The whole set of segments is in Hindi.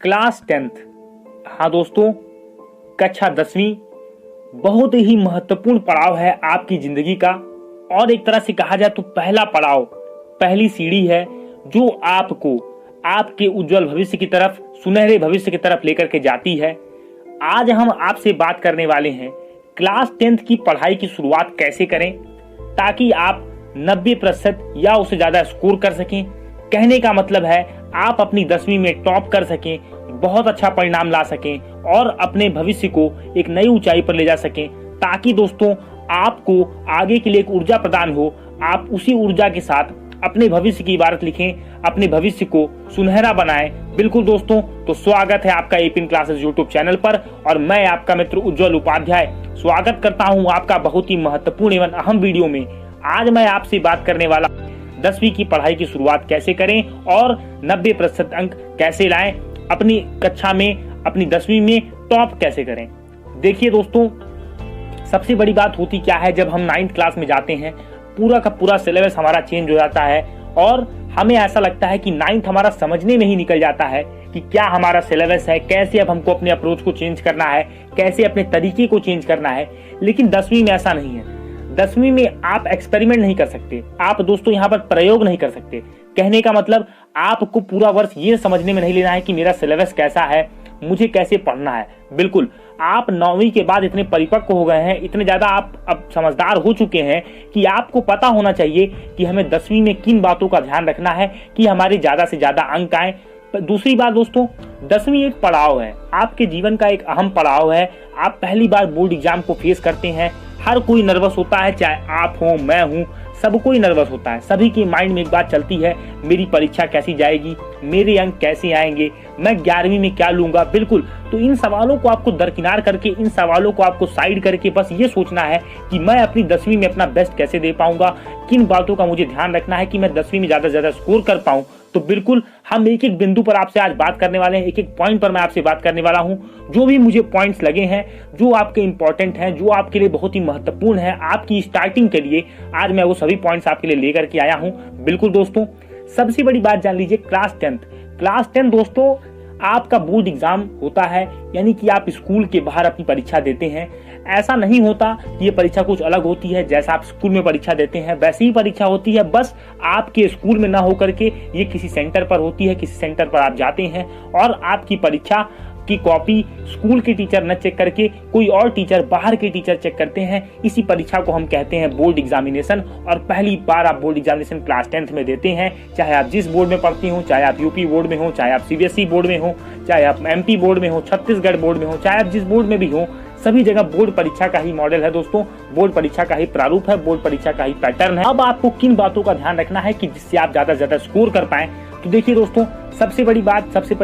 Class 10th। हाँ दोस्तों, कक्षा 10वीं बहुत ही महत्वपूर्ण पड़ाव है आपकी जिंदगी का, और एक तरह से कहा जाए तो पहला पड़ाव, पहली सीढ़ी है जो आपको आपके उज्जवल भविष्य की तरफ, सुनहरे भविष्य की तरफ लेकर के जाती है। आज हम आपसे बात करने वाले हैं क्लास 10th की पढ़ाई की शुरुआत कैसे करें ताकि आप 90% या उससे ज्यादा स्कोर कर सकें। कहने का मतलब है आप अपनी 10वीं में टॉप कर सकें, बहुत अच्छा परिणाम ला सकें और अपने भविष्य को एक नई ऊंचाई पर ले जा सकें, ताकि दोस्तों आपको आगे के लिए एक ऊर्जा प्रदान हो। आप उसी ऊर्जा के साथ अपने भविष्य की इबारत लिखें, अपने भविष्य को सुनहरा बनाएं। बिल्कुल दोस्तों, तो स्वागत है आपका एपिन क्लासेस यूट्यूब चैनल पर, और मैं आपका मित्र उज्जवल उपाध्याय स्वागत करता हूं आपका बहुत ही महत्वपूर्ण एवं अहम वीडियो में। आज मैं आपसे बात करने वाला 10वीं की पढ़ाई की शुरुआत कैसे करें और 90% अंक कैसे लाएं, अपनी कक्षा में, अपनी 10वीं में टॉप कैसे करें। देखिए दोस्तों, सबसे बड़ी बात होती क्या है, जब हम 9th क्लास में जाते हैं पूरा का पूरा सिलेबस हमारा चेंज हो जाता है और हमें ऐसा लगता है कि 9th हमारा समझने में ही निकल जाता है कि क्या हमारा सिलेबस है, कैसे अब हमको अपने अप्रोच को चेंज करना है, कैसे अपने तरीके को चेंज करना है। लेकिन 10वीं में ऐसा नहीं है। 10वीं में आप एक्सपेरिमेंट नहीं कर सकते, आप दोस्तों यहाँ पर प्रयोग नहीं कर सकते। कहने का मतलब आपको पूरा वर्ष ये समझने में नहीं लेना है कि मेरा सिलेबस कैसा है, मुझे कैसे पढ़ना है। बिल्कुल, आप 9वीं के बाद इतने परिपक्व हो गए हैं, इतने ज्यादा आप अब समझदार हो चुके हैं कि आपको पता होना चाहिए कि हमें 10वीं में किन बातों का ध्यान रखना है कि हमारे ज्यादा से ज्यादा अंक आए। दूसरी बात दोस्तों, 10वीं एक पड़ाव है, आपके जीवन का एक अहम पड़ाव है। आप पहली बार बोर्ड एग्जाम को फेस करते हैं। हर कोई नर्वस होता है, चाहे आप हो, मैं हूं, सब कोई नर्वस होता है। सभी के माइंड में एक बात चलती है, मेरी परीक्षा कैसी जाएगी, मेरे अंक कैसे आएंगे, मैं 11वीं में क्या लूंगा। बिल्कुल, तो इन सवालों को आपको दरकिनार करके, इन सवालों को आपको साइड करके बस ये सोचना है कि मैं अपनी 10वीं में अपना बेस्ट कैसे दे पाऊंगा, किन बातों का मुझे ध्यान रखना है कि मैं 10वीं में ज्यादा से ज्यादा स्कोर कर पाऊं। तो बिल्कुल हम एक एक बिंदु पर आपसे आज बात करने वाले हैं, एक एक पॉइंट पर मैं आपसे बात करने वाला हूं। जो भी मुझे पॉइंट्स लगे हैं, जो आपके इंपॉर्टेंट हैं, जो आपके लिए बहुत ही महत्वपूर्ण है आपकी स्टार्टिंग के लिए, आज मैं वो सभी पॉइंट्स आपके लिए लेकर के आया हूं। बिल्कुल दोस्तों, सबसे बड़ी बात जान लीजिए, क्लास 10 दोस्तों आपका बोर्ड एग्जाम होता है, यानी कि आप स्कूल के बाहर अपनी परीक्षा देते हैं। ऐसा नहीं होता कि ये परीक्षा कुछ अलग होती है, जैसा आप स्कूल में परीक्षा देते हैं वैसी ही परीक्षा होती है, बस आपके स्कूल में ना होकर के ये किसी सेंटर पर होती है। किसी सेंटर पर आप जाते हैं और आपकी परीक्षा की कॉपी स्कूल के टीचर न चेक करके कोई और टीचर, बाहर के टीचर चेक करते हैं। इसी परीक्षा को हम कहते हैं बोर्ड एग्जामिनेशन, और पहली बार आप बोर्ड एग्जामिनेशन क्लास 10th में देते हैं। चाहे आप जिस बोर्ड में पढ़ते हो, चाहे आप यूपी बोर्ड में हो, चाहे आप सीबीएसई बोर्ड में हो, चाहे आप एमपी बोर्ड में हो, छत्तीसगढ़ बोर्ड में हो, चाहे आप जिस बोर्ड में भी हो, सभी जगह बोर्ड परीक्षा का ही मॉडल है दोस्तों, बोर्ड परीक्षा का ही प्रारूप है, बोर्ड परीक्षा का ही पैटर्न है। अब आपको किन बातों का ध्यान रखना है कि जिससे आप ज्यादा से ज्यादा स्कोर कर पाएं। तो देखिए दोस्तों, सबसे बड़ी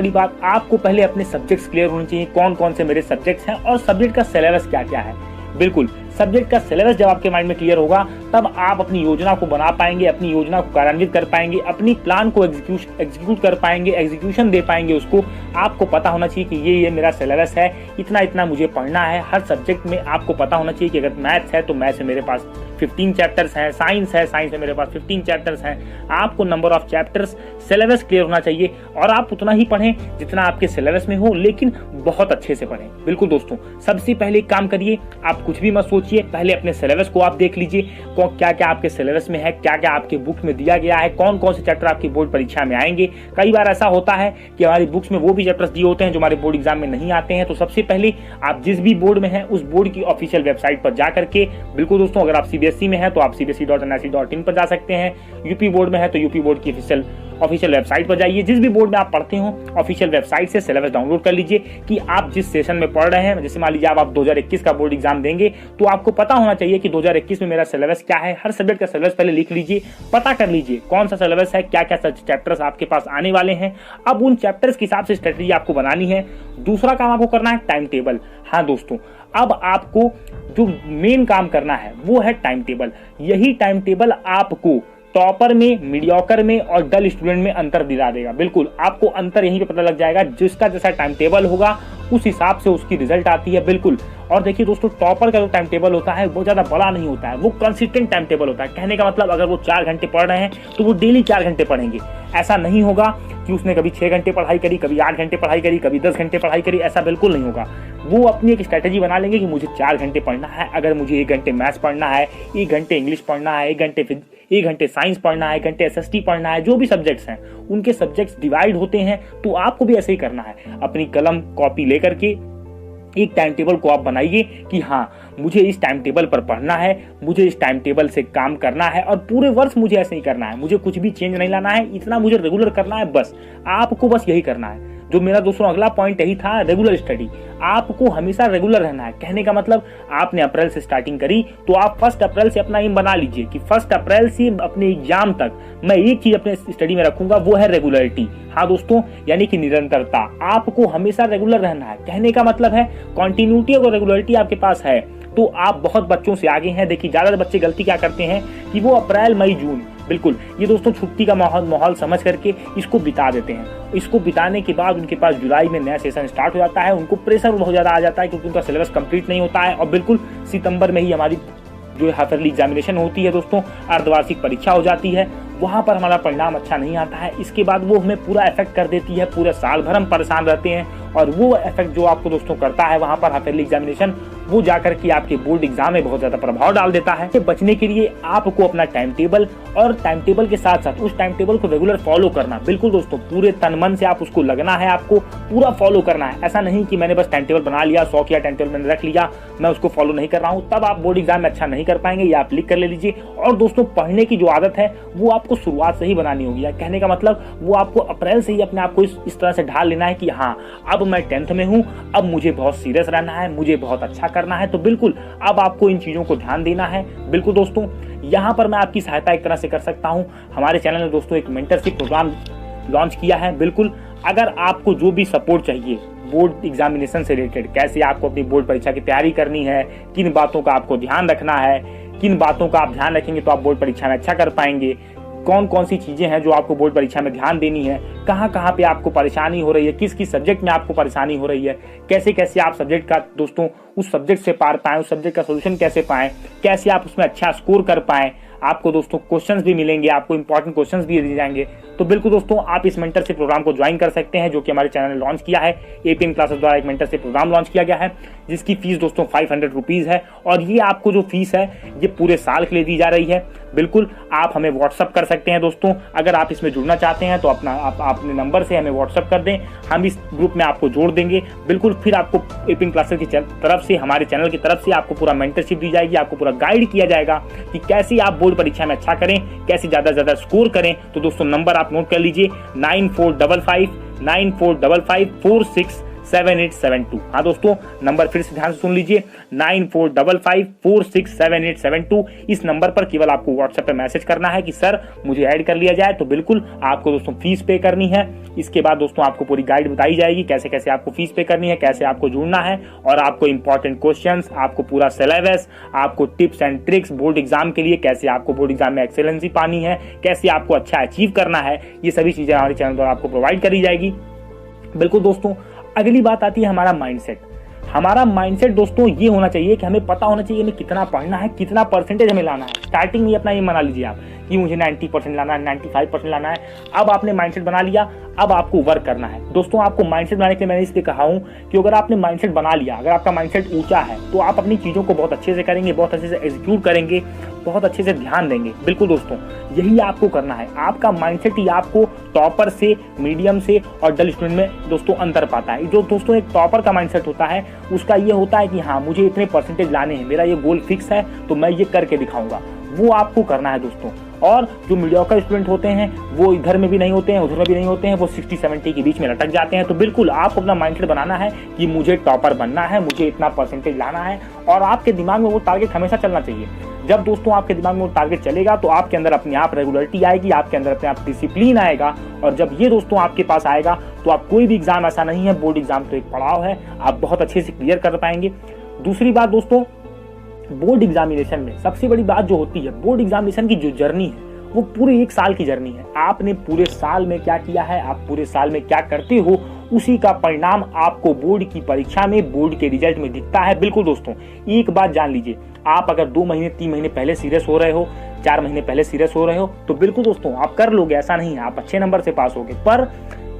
बात आपको पहले अपने सब्जेक्ट्स क्लियर होने चाहिए, कौन कौन से मेरे सब्जेक्ट्स हैं और सब्जेक्ट का सिलेबस क्या क्या है। बिल्कुल, सब्जेक्ट का सिलेबस जब आपके माइंड में क्लियर होगा, तब आप अपनी योजना को बना पाएंगे, अपनी योजना को कार्यान्वित कर पाएंगे, अपनी प्लान को एग्जीक्यूट कर पाएंगे, एग्जीक्यूशन दे पाएंगे उसको। आपको पता होना चाहिए कि ये मेरा सिलेबस है, इतना इतना मुझे पढ़ना है। हर सब्जेक्ट में आपको पता होना चाहिए कि अगर मैथ्स है तो मैथ्स में मेरे पास 15 चैप्टर्स हैं, साइंस है, साइंस में मेरे पास 15 चैप्टर्स हैं। आपको number of chapters, syllabus clear होना चाहिए, और आप उतना ही पढ़ें जितना आपके सिलेबस में हो, लेकिन बहुत अच्छे से पढ़ें। बिल्कुल दोस्तों, सबसे पहले एक काम करिए, आप कुछ भी मत सोचिए, पहले अपने सिलेबस को आप देख लीजिए, क्या क्या आपके सिलेबस में है, क्या क्या आपके बुक में दिया गया है, कौन कौन से चैप्टर आपकी बोर्ड परीक्षा में आएंगे। कई बार ऐसा होता है कि हमारी बुक्स में वो भी चैप्टर्स दिए होते हैं जो हमारे बोर्ड एग्जाम में नहीं आते हैं। तो सबसे पहले आप जिस भी बोर्ड में हैं उस बोर्ड की ऑफिशियल वेबसाइट पर जा करके, बिल्कुल दोस्तों, अगर आप सीबीएसई में हैं तो आप cbse.nic.in पर जा सकते हैं, यूपी बोर्ड में है तो यूपी बोर्ड की ऑफिशियल वेबसाइट पर जाइए। जिस भी बोर्ड में आप पढ़ते हो ऑफिशियल वेबसाइट से सिलेबस डाउनलोड कर लीजिए कि आप जिस सेशन में पढ़ रहे हैं। जैसे मान लीजिए आप 2021 का बोर्ड एग्जाम देंगे, तो आपको पता होना चाहिए कि 2021 में मेरा सिलेबस क्या है। हर सब्जेक्ट का सिलेबस पहले लिख लीजिए, पता कर लीजिए कौन सा सिलेबस है, क्या क्या चैप्टर्स आपके पास आने वाले हैं। अब उन चैप्टर्स के हिसाब से स्ट्रेटेजी आपको बनानी है। दूसरा काम आपको करना है टाइम टेबल। हाँ दोस्तों, अब आपको जो मेन काम करना है वो है टाइम टेबल। यही टाइम टेबल आपको टॉपर में, मीडियोकर में और डल स्टूडेंट में अंतर दिला देगा। बिल्कुल आपको अंतर यहीं पे पता लग जाएगा, जिसका जैसा टाइम टेबल होगा उस हिसाब से उसकी रिजल्ट आती है। बिल्कुल। और देखिए दोस्तों, टॉपर का जो टाइम टेबल होता है वो ज्यादा बड़ा नहीं होता है, वो कंसिस्टेंट टाइम टेबल होता है। कहने का मतलब अगर वो 4 घंटे पढ़ रहे हैं तो वो डेली 4 घंटे पढ़ेंगे। ऐसा नहीं होगा कि उसने कभी 6 घंटे पढ़ाई करी, कभी 8 घंटे पढ़ाई करी, कभी 10 घंटे पढ़ाई करी, ऐसा बिल्कुल नहीं होगा। वो अपनी एक स्ट्रैटेजी बना लेंगे कि मुझे 4 घंटे पढ़ना है, अगर मुझे 1 घंटे मैथ्स पढ़ना है, 1 घंटे इंग्लिश पढ़ना है, 1 घंटे साइंस पढ़ना है, 1 घंटे एसएसटी पढ़ना है, जो भी सब्जेक्ट्स हैं उनके सब्जेक्ट्स डिवाइड होते हैं। तो आपको भी ऐसे ही करना है, अपनी कलम कॉपी लेकर के एक टाइम टेबल को आप बनाइए कि हाँ मुझे इस टाइम टेबल पर पढ़ना है, मुझे इस टाइम टेबल से काम करना है और पूरे वर्ष मुझे ऐसे ही करना है, मुझे कुछ भी चेंज नहीं लाना है, इतना मुझे रेगुलर करना है। बस आपको बस यही करना है। जो मेरा दोस्तों अगला पॉइंट यही था, रेगुलर स्टडी। आपको हमेशा रेगुलर रहना है। कहने का मतलब आपने अप्रैल से स्टार्टिंग करी तो आप 1 अप्रैल से अपना एम बना लीजिए कि 1 अप्रैल से अपने एग्जाम तक मैं एक चीज अपने स्टडी में रखूंगा, वो है रेगुलरिटी। हाँ दोस्तों, यानी कि निरंतरता। आपको हमेशा रेगुलर रहना है। कहने का मतलब है कॉन्टिन्यूटी और रेगुलरिटी आपके पास है तो आप बहुत बच्चों से आगे हैं। देखिए ज्यादा बच्चे गलती क्या करते हैं कि वो अप्रैल मई जून, बिल्कुल ये दोस्तों छुट्टी का माहौल समझ करके इसको बिता देते हैं। इसको बिताने के बाद उनके पास जुलाई में नया सेशन स्टार्ट हो जाता है, उनको प्रेशर बहुत ज्यादा आ जाता है क्योंकि उनका सिलेबस कंप्लीट नहीं होता है। और बिल्कुल सितंबर में ही हमारी जो हाफ ईयरली एग्जामिनेशन होती है दोस्तों, अर्धवार्षिक परीक्षा हो जाती है, वहां पर हमारा परिणाम अच्छा नहीं आता है। इसके बाद वो हमें पूरा इफेक्ट कर देती है, पूरे साल भर हम परेशान रहते हैं। और वो इफेक्ट जो आपको दोस्तों करता है वहां पर हाफ ईयरली एग्जामिनेशन, वो जाकर के आपके बोर्ड एग्जाम में बहुत ज्यादा प्रभाव डाल देता है। बचने के लिए आपको अपना टाइम टेबल और टाइम टेबल के साथ साथ उस टाइम टेबल को रेगुलर फॉलो करना। बिल्कुल दोस्तों, पूरे तन मन से आप उसको लगना है, आपको पूरा फॉलो करना है। ऐसा नहीं कि मैंने बस टाइम टेबल बना लिया, 100 किया टाइम टेबल मैंने रख लिया, मैं उसको फॉलो नहीं कर रहा हूँ, तब आप बोर्ड एग्जाम में अच्छा नहीं कर पाएंगे। या आप लिख कर ले लीजिए। और दोस्तों, पढ़ने की जो आदत है वो आपको शुरुआत से ही बनानी होगी। कहने का मतलब वो आपको अप्रैल से ही अपने आप को इस तरह से ढाल लेना है कि हाँ अब मैं 10th में हूँ, अब मुझे बहुत सीरियस रहना है, मुझे बहुत अच्छा करना है। तो बिल्कुल अब आपको इन चीजों को ध्यान देना है। बिल्कुल दोस्तों, यहाँ पर मैं आपकी सहायता एक तरह से कर सकता हूँ। हमारे चैनल में दोस्तों एक मेंटरशिप प्रोग्राम लॉन्च किया है। बिल्कुल अगर आपको जो भी सपोर्ट चाहिए बोर्ड एग्जामिनेशन से रिलेटेड, कैसे आपको अपनी बोर्ड परीक्षा की तैयारी करनी है, किन बातों का आपको ध्यान रखना है, किन बातों का आप ध्यान रखेंगे तो आप बोर्ड परीक्षा में अच्छा कर पाएंगे, कौन कौन सी चीजें हैं जो आपको बोर्ड परीक्षा में ध्यान देनी है, कहाँ कहाँ पे आपको परेशानी हो रही है, किस किस सब्जेक्ट में आपको परेशानी हो रही है, कैसे कैसे आप सब्जेक्ट का दोस्तों उस सब्जेक्ट से पार पाएं, उस सब्जेक्ट का सोल्यूशन कैसे पाएं, कैसे आप उसमें अच्छा स्कोर कर पाएं। आपको दोस्तों क्वेश्चंस भी मिलेंगे, आपको इंपॉर्टेंट क्वेश्चंस भी दिए जाएंगे। तो बिल्कुल दोस्तों, आप इस मेंटरशिप प्रोग्राम को ज्वाइन कर सकते हैं, जो कि हमारे चैनल ने लॉन्च किया है। एपीएम क्लासेस द्वारा एक मेंटरशिप प्रोग्राम लॉन्च किया गया है, जिसकी फीस दोस्तों 500 रुपीज है। और ये आपको जो फीस है ये पूरे साल के लिए दी जा रही है। बिल्कुल आप हमें व्हाट्सअप कर सकते हैं दोस्तों। अगर आप इसमें जुड़ना चाहते हैं तो अपने नंबर से हमें व्हाट्सअप कर दें, हम इस ग्रुप में आपको जोड़ देंगे। बिल्कुल फिर आपको एपीएम क्लासेस की तरफ से, हमारे चैनल की तरफ से आपको पूरा मेंटरशिप दी जाएगी, आपको पूरा गाइड किया जाएगा कि कैसे आप बोर्ड परीक्षा में अच्छा करें, कैसे ज्यादा से ज्यादा स्कोर करें। तो दोस्तों नंबर आप नोट कर लीजिए 945594678782। हाँ दोस्तों, नंबर फिर से ध्यान से सुन लीजिए 9455467872। इस नंबर पर केवल आपको व्हाट्सएप पे मैसेज करना है कि सर मुझे ऐड कर लिया जाए। तो बिल्कुल आपको दोस्तों फीस पे करनी है। इसके बाद दोस्तों आपको पूरी गाइड बताई जाएगी कैसे कैसे आपको फीस पे करनी है, कैसे आपको जुड़ना है, और आपको इंपॉर्टेंट क्वेश्चंस, आपको पूरा सिलेबस, आपको tips and tricks board exam के लिए, कैसे आपको बोर्ड एग्जाम में एक्सेलेंसी पानी है, कैसे आपको अच्छा अचीव करना है, ये सभी चीजें हमारे चैनल द्वारा आपको प्रोवाइड करी जाएगी। बिल्कुल दोस्तों, अगली बात आती है हमारा माइंडसेट। हमारा माइंडसेट दोस्तों ये होना चाहिए कि हमें पता होना चाहिए हमें कितना पढ़ना है, कितना परसेंटेज हमें लाना है। स्टार्टिंग में अपना ये बना लीजिए आप कि मुझे 90% लाना है, 95% लाना है। अब आपने माइंडसेट बना लिया, अब आपको वर्क करना है। दोस्तों आपको माइंडसेट बनाने के लिए मैंने इसलिए कहा हूं कि अगर आपने माइंडसेट बना लिया, अगर आपका माइंडसेट ऊंचा है तो आप अपनी चीजों को बहुत अच्छे से करेंगे, बहुत अच्छे से एग्जीक्यूट करेंगे, बहुत अच्छे से ध्यान देंगे। बिल्कुल दोस्तों, यही आपको करना है। आपका माइंडसेट ही आपको टॉपर से, मीडियम से और डल स्टूडेंट में दोस्तों अंतर पाता है। जो दोस्तों एक टॉपर का माइंडसेट होता है उसका ये होता है कि हाँ मुझे इतने परसेंटेज लाने हैं, मेरा ये गोल फिक्स है तो मैं ये करके दिखाऊंगा। वो आपको करना है दोस्तों। और जो मीडियोकर स्टूडेंट होते हैं वो इधर में भी नहीं होते हैं, उधर में भी नहीं होते हैं, वो 60-70 के बीच में लटक जाते हैं। तो बिल्कुल आपको अपना माइंडसेट बनाना है कि मुझे टॉपर बनना है, मुझे इतना परसेंटेज लाना है। और आपके दिमाग में वो टारगेट हमेशा चलना चाहिए। जब दोस्तों आपके दिमाग में वो टारगेट चलेगा तो आपके अंदर अपने आप रेगुलरिटी आएगी, आपके अंदर अपने आप डिसिप्लिन आएगा। और जब ये दोस्तों आपके पास आएगा तो आप कोई भी एग्जाम ऐसा नहीं है, बोर्ड एग्जाम तो एक पड़ाव है, आप बहुत अच्छे से क्लियर कर पाएंगे। दूसरी बात दोस्तों, बोर्ड एग्जामिनेशन में सबसे बड़ी बात जो होती है, बोर्ड एग्जामिनेशन की जो जर्नी है वो पूरे एक साल की जर्नी है। आपने पूरे साल में क्या किया है, आप पूरे साल में क्या करते हो, उसी का परिणाम आपको बोर्ड की परीक्षा में, बोर्ड के रिजल्ट में दिखता है। बिल्कुल दोस्तों, एक बात जान लीजिए, आप अगर 2 महीने 3 महीने पहले सीरियस हो रहे हो, 4 महीने पहले सीरियस हो रहे हो, तो बिल्कुल दोस्तों आप कर लोगे, ऐसा नहीं है, आप अच्छे नंबर से पास होगे। पर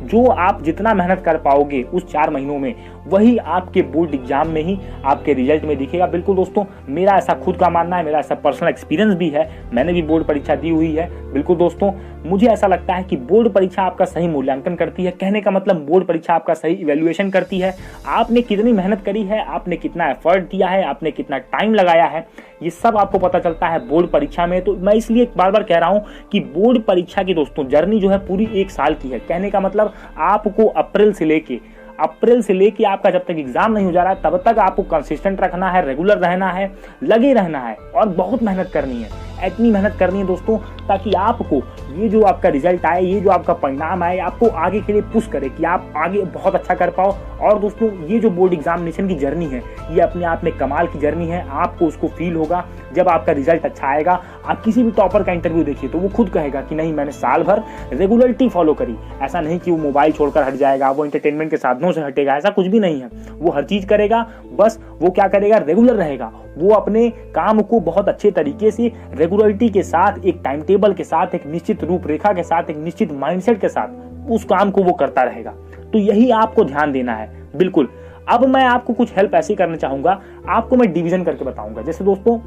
जो आप जितना मेहनत कर पाओगे उस 4 महीनों में, वही आपके बोर्ड एग्जाम में ही आपके रिजल्ट में दिखेगा। बिल्कुल दोस्तों, मेरा ऐसा खुद का मानना है, मेरा ऐसा पर्सनल एक्सपीरियंस भी है, मैंने भी बोर्ड परीक्षा दी हुई है। बिल्कुल दोस्तों, मुझे ऐसा लगता है कि बोर्ड परीक्षा आपका सही मूल्यांकन करती है। कहने का मतलब बोर्ड परीक्षा आपका सही इवैल्यूएशन करती है। आपने कितनी मेहनत करी है, आपने कितना एफर्ट दिया है, आपने कितना टाइम लगाया है, ये सब आपको पता चलता है बोर्ड परीक्षा में। तो मैं इसलिए बार बार कह रहा हूं कि बोर्ड परीक्षा की दोस्तों जर्नी जो है पूरी एक साल की है। कहने का मतलब आपको अप्रैल से लेके आपका जब तक एग्जाम नहीं हो जा रहा है, तब तक आपको कंसिस्टेंट रखना है, रेगुलर रहना है, लगे रहना है और बहुत मेहनत करनी है। इतनी मेहनत करनी है दोस्तों ताकि आपको ये जो आपका रिजल्ट आए, ये जो आपका परिणाम आए, आपको आगे के लिए पुश करे कि आप आगे बहुत अच्छा कर पाओ। और दोस्तों, ये जो बोर्ड एग्जामिनेशन की जर्नी है, ये अपने आप में कमाल की जर्नी है। आपको उसको फील होगा जब आपका रिजल्ट अच्छा आएगा। आप किसी भी टॉपर का इंटरव्यू देखिए तो वो खुद कहेगा कि नहीं, मैंने साल भर रेगुलरिटी फॉलो करी। ऐसा नहीं कि वो मोबाइल छोड़कर हट जाएगा, वो एंटरटेनमेंट के साधनों से हटेगा, ऐसा कुछ भी नहीं है। वो हर चीज करेगा, बस वो क्या करेगा, रेगुलर रहेगा। वो अपने काम को बहुत अच्छे तरीके से रेगुलरिटी के साथ, एक टाइम टेबल के साथ, एक निश्चित रूपरेखा के साथ, एक निश्चित माइंडसेट के साथ उस काम को वो करता रहेगा। तो यही आपको ध्यान देना है। बिल्कुल। अब मैं आपको कुछ हेल्प ऐसी करना चाहूंगा, आपको मैं डिवीजन करके बताऊंगा। जैसे दोस्तों,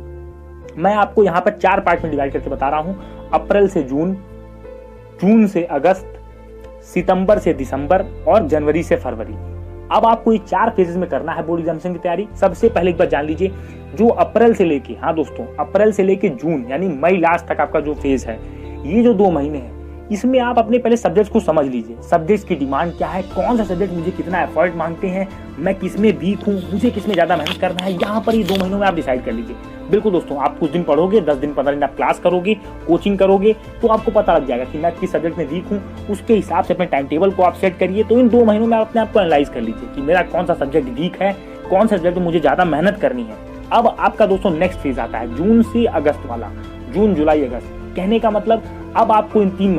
मैं आपको यहाँ पर 4 पार्ट में डिवाइड करके बता रहा हूं। अप्रैल से जून, जून से अगस्त, सितंबर से दिसंबर और जनवरी से फरवरी। अब आपको ये 4 फेजेस में करना है बोर्ड एग्जामिनेशन की तैयारी। सबसे पहले एक बार जान लीजिए, जो अप्रैल से लेके, हाँ दोस्तों, अप्रैल से लेके जून यानी मई लास्ट तक आपका जो फेज है, ये जो 2 महीने हैं, इसमें आप अपने पहले सब्जेक्ट्स को समझ लीजिए। सब्जेक्ट्स की डिमांड क्या है, कौन सा सब्जेक्ट मुझे कितना एफर्ट मांगते हैं, मैं किसमें वीक हूँ, मुझे किसमें ज्यादा मेहनत करना है, यहाँ पर ये 2 महीनों में आप डिसाइड कर लीजिए। बिल्कुल दोस्तों, आप कुछ दिन पढ़ोगे, 10 दिन 15 दिन आप क्लास करोगे, कोचिंग करोगे, तो आपको पता लग जाएगा कि मैं किस सब्जेक्ट में वीक हूँ। उसके हिसाब से अपने टाइम टेबल को आप सेट करिए। तो इन 2 महीनों में आप अपने आप को एनालाइज कर लीजिए कि मेरा कौन सा सब्जेक्ट वीक है, कौन सा सब्जेक्ट मुझे ज्यादा मेहनत करनी है। अब आपका दोस्तों नेक्स्ट फेज आता है जून से अगस्त वाला, जून जुलाई अगस्त। कहने का मतलब अब आपको इन 3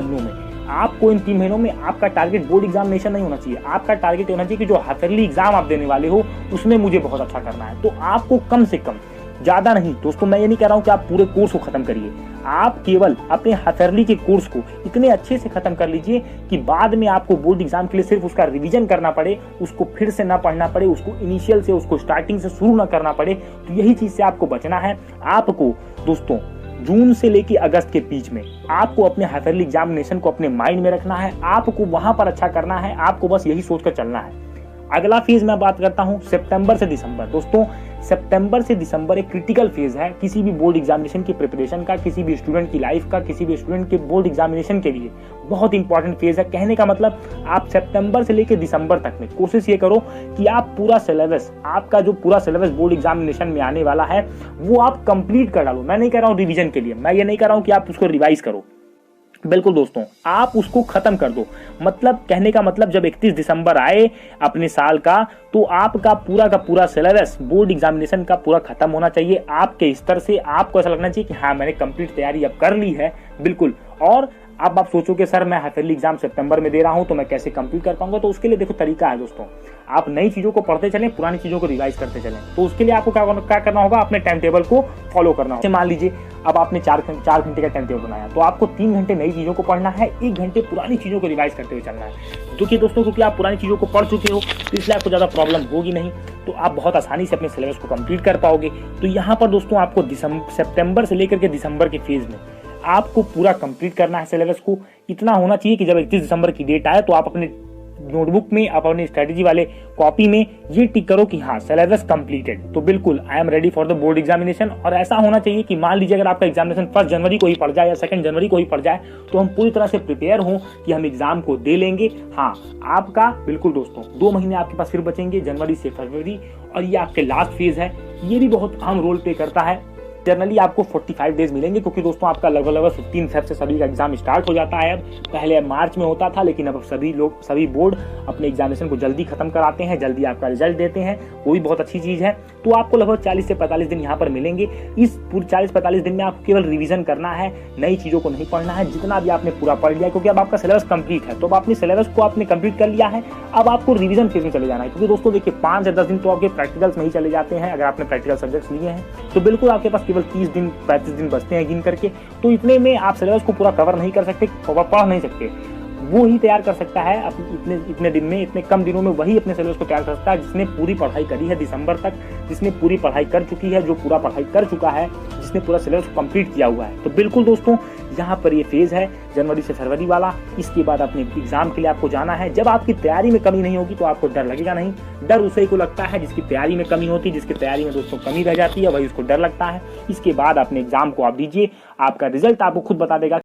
महीनों में आपका टारगेट बोर्ड एग्जामिनेशन नहीं होना चाहिए। आपका टारगेट होना चाहिए कि जो हाफिजली एग्जाम आप देने वाले हो उसमें मुझे बहुत अच्छा करना है। तो आपको कम से कम, ज्यादा नहीं दोस्तों, मैं ये नहीं कह रहा हूं कि आप पूरे कोर्स को खत्म करिए। आप केवल अपने हाफिजली के कोर्स को इतने अच्छे से खत्म कर लीजिए कि बाद में आपको बोर्ड एग्जाम के लिए सिर्फ उसका रिवीजन करना पड़े, उसको फिर से ना पढ़ना पड़े, उसको इनिशियल से, उसको स्टार्टिंग से शुरू ना करना पड़े। तो यही चीज से आपको बचना है। आपको दोस्तों जून से लेके अगस्त के बीच में आपको अपने हाफिजली एग्जामिनेशन को अपने माइंड में रखना है। आपको वहां पर अच्छा करना है, आपको बस यही सोचकर चलना है। अगला फेज मैं बात करता हूं सितंबर से दिसंबर। दोस्तों, सितंबर से दिसंबर एक क्रिटिकल फेज है किसी भी बोर्ड एग्जामिनेशन की प्रिपरेशन का, किसी भी स्टूडेंट की लाइफ का, किसी भी स्टूडेंट के बोर्ड एग्जामिनेशन के लिए बहुत इंपॉर्टेंट फेज है। कहने का मतलब आप सितंबर से लेकर दिसंबर तक में कोशिश ये करो कि आप पूरा सिलेबस, आपका जो पूरा सिलेबस बोर्ड एग्जामिनेशन में आने वाला है, वो आप कंप्लीट कर डालो। मैं नहीं कह रहा हूँ रिवीजन के लिए, मैं ये नहीं कह रहा हूँ कि आप उसको रिवाइज करो। बिल्कुल दोस्तों, आप उसको खत्म कर दो। मतलब कहने का मतलब जब 31 दिसंबर आए अपने साल का, तो आपका पूरा का पूरा सिलेबस बोर्ड एग्जामिनेशन का पूरा खत्म होना चाहिए। आपके स्तर से आपको ऐसा लगना चाहिए कि हाँ, मैंने कंप्लीट तैयारी अब कर ली है। बिल्कुल। और अब आप सोचोगे सर मैं हाफिजली एग्जाम सितंबर में दे रहा हूं तो मैं कैसे कंप्लीट कर पाऊंगा। तो उसके लिए देखो तरीका है दोस्तों, आप नई चीजों को पढ़ते चलें, पुरानी चीजों को रिवाइज करते चलें। तो उसके लिए आपको क्या करना होगा, अपने टाइम टेबल को फॉलो करना होगा। मान लीजिए अब आपने 4 घंटे का टाइम टेबल बनाया, तो आपको 3 घंटे नई चीजों को पढ़ना है, 1 घंटे पुरानी चीजों को रिवाइज करते हुए चलना है। जो कि दोस्तों, क्योंकि आप पुरानी चीजों को पढ़ चुके हो तो इसलिए आपको ज्यादा प्रॉब्लम होगी नहीं, तो आप बहुत आसानी से अपने सिलेबस को कंप्लीट कर पाओगे। तो यहाँ पर दोस्तों आपको सितंबर से लेकर के दिसंबर के फेज में आपको पूरा कंप्लीट करना है सिलेबस को। इतना होना चाहिए कि जब 31 दिसंबर की डेट आए तो आप अपने नोटबुक में, आप अपने स्ट्रेटेजी वाले कॉपी में ये टिक करो कि हाँ, सिलेबस कंप्लीटेड। तो बिल्कुल I am ready for the board examination. और ऐसा होना चाहिए कि मान लीजिए अगर आपका एग्जामिनेशन 1 जनवरी को ही पड़ जाए या 2 जनवरी को ही पड़ जाए, तो हम पूरी तरह से प्रिपेयर हों कि हम एग्जाम को दे लेंगे। हाँ, आपका बिल्कुल दोस्तों 2 महीने आपके पास फिर बचेंगे, जनवरी से फरवरी, और ये आपके लास्ट फेज है। ये भी बहुत अहम रोल प्ले करता है जनरली आपको 45 डेज मिलेंगे, क्योंकि दोस्तों आपका लगभग 15 फेब से सभी का एग्जाम स्टार्ट हो जाता है। अब पहले मार्च में होता था, लेकिन अब सभी बोर्ड अपने एग्जामिनेशन को जल्दी खत्म कराते हैं, जल्दी आपका रिजल्ट देते हैं, वो भी बहुत अच्छी चीज है। तो आपको लगभग 40 से 45 दिन यहाँ पर मिलेंगे। इस पूरे 40-45 दिन में आपको केवल रिवीजन करना है, नई चीजों को नहीं पढ़ना है। जितना भी आपने पूरा पढ़ लिया, क्योंकि अब आपका सिलेबस कंप्लीट है, तो अब आपने सिलेबस को आपने कंप्लीट कर लिया है, अब आपको रिवीजन फेज में चले जाना है। क्योंकि दोस्तों देखिए 5 से 10 दिन तो आपके प्रैक्टिकल्स में ही चले जाते हैं। अगर आपने प्रैक्टिकल सब्जेक्ट्स लिए हैं तो बिल्कुल आपके पास केवल 30 दिन 35 दिन बचते हैं गिन करके। तो इतने में आप सिलेबस को पूरा कवर नहीं कर सकते, पढ़ नहीं सकते। वो ही तैयार कर सकता है इतने दिन में, इतने कम दिनों में वही अपने सिलेबस को तैयार कर सकता है जिसने पूरी पढ़ाई करी है दिसंबर तक, जिसने पूरी पढ़ाई कर चुकी है, जो पूरा पढ़ाई कर चुका है, जिसने पूरा सिलेबस कंप्लीट किया हुआ है। तो बिल्कुल दोस्तों यहाँ पर ये फेज है जनवरी से फरवरी वाला। इसके बाद अपने एग्जाम के लिए आपको जाना है। जब आपकी तैयारी में कमी नहीं होगी तो आपको डर लगेगा नहीं। डर उसे को लगता है जिसकी तैयारी में कमी होती है, जिसकी तैयारी में दोस्तों कमी रह जाती है, वही उसको डर लगता है। इसके बाद अपने एग्जाम को आप दीजिए, आपका रिजल्ट आपको खुद बता देगा